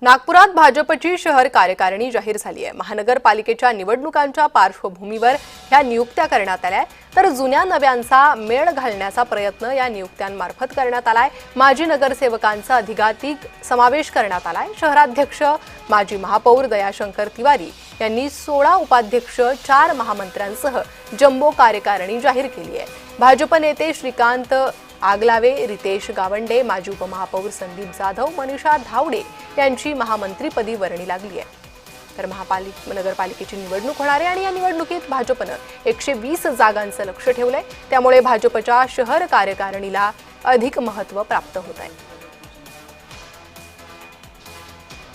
नागपुरात भाजपची शहर कार्यकारिणी जाहीर झाली आहे। महानगरपालिकेच्या निवडणुकांच्या पार्श्वभूमीवर ह्या नियुक्त्या करण्यात आल्या तर जुन्या नव्यांचा मेळ घालण्याचा प्रयत्न या नियुक्त्यांमार्फत करण्यात आलाय। माजी नगरसेवकांचा अधिकाधिक समावेश करण्यात आलाय। शहराध्यक्ष माजी महापौर दयाशंकर तिवारी यांनी 16 उपाध्यक्ष 4 महामंत्र्यांसह जम्बो कार्यकारिणी जाहीर केली आहे। भाजप नेते श्रीकांत आगलावे, रितेश गावंडे, माजी उपमहापौर संदीप जाधव, मनीषा धावडे यांची महामंत्रीपदी वर्णी लागली आहे। तर नगरपालिकेची निवडणूक होणार आहे आणि या निवडणुकीत भाजपनं 120 जागांचं लक्ष्य ठेवलंय। त्यामुळे भाजपच्या शहर कार्यकारिणीला अधिक महत्त्व प्राप्त होत आहे।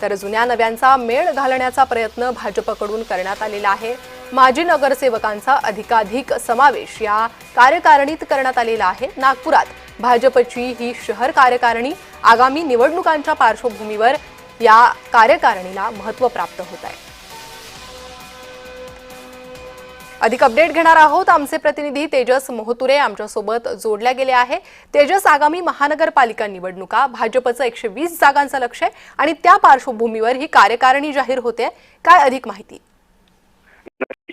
तर जुन्या नव्यांचा मेळ घालण्याचा प्रयत्न भाजपकडून करण्यात आलेला आहे। माजी नगरसेवकांचा अधिकाधिक समावेश या कार्यकारिणीत करण्यात आलेला आहे। नागपुरात भाजपची ही शहर कार्यकारिणी आगामी निवडणुकांच्या पार्श्वभूमीवर या कार्यकारिणीला महत्त्व प्राप्त होत आहे। अधिक अपडेट घेणार आहोत। आमचे प्रतिनिधी तेजस मोहतुरे आमच्यासोबत जोडल्या गेले आहे। तेजस, आगामी महानगरपालिका निवडणुका भाजपचं 120 जागांचं लक्ष्य आहे आणि त्या पार्श्वभूमीवर ही कार्यकारिणी जाहीर होते, काय अधिक माहिती?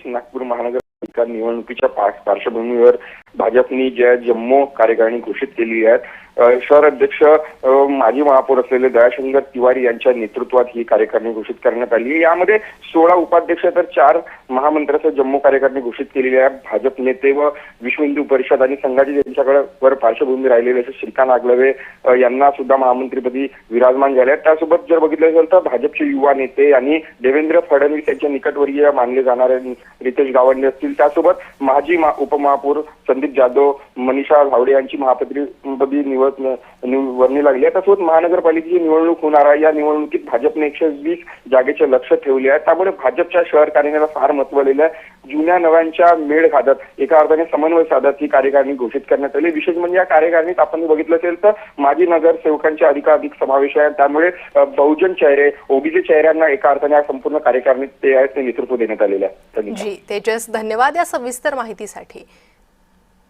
नागपूर महानगरपालिका निवडणुकीच्या पार्श्वभूमीवर भाजपने ज्या जम्मो कार्यकारिणी घोषित केली आहे, शहर अध्यक्ष माजी महापौर असलेले दयाशंकर तिवारी यांच्या नेतृत्वात ही कार्यकारिणी घोषित करण्यात आली। यामध्ये 16 उपाध्यक्ष तर 4 महामंत्र्यांसह जम्मो कार्यकारिणी घोषित केलेली आहे। भाजप नेते व विश्व हिंदू परिषद आणि संघाची त्यांच्याकडे पार्श्वभूमी राहिलेले असे श्रीकांत आगलावे यांना सुद्धा महामंत्रीपदी विराजमान झाले आहेत। त्यासोबत जर बघितलं असेल तर भाजपचे युवा नेते आणि देवेंद्र फडणवीस यांच्या निकटवर्गीय मानले जाणारे रितेश गावंडे असतील, त्यासोबत माजी उपमहापौर संदीप जाधव, मनीषा धावडे यांची महापौरपदी वर्णी लागली आहे। त्यासोबत महानगरपालिकेची निवडणूक होणार आहे। या निवडणुकीत भाजपने 120 जागेचे लक्ष्य ठेवले आहे। त्यामुळे भाजपच्या शहर कार्यकारिणीला फार महत्त्व दिलं आहे। जुन्या नव्यांच्या मेळ घालत एका अर्थाने समन्वय साधत ही कार्यकारिणी घोषित करण्यात आली। विशेष म्हणजे या कार्यकारिणीत आपण बघितलं असेल तर माजी नगरसेवकांचे अधिकाधिक समावेश आहे। त्यामुळे बहुजन चेहरे, ओबीसी चेहऱ्यांना एका अर्थाने या संपूर्ण कार्यकारिणीत ते नेतृत्व देण्यात आलेलं आहे। जी तेजस, धन्यवाद या सविस्तर माहितीसाठी।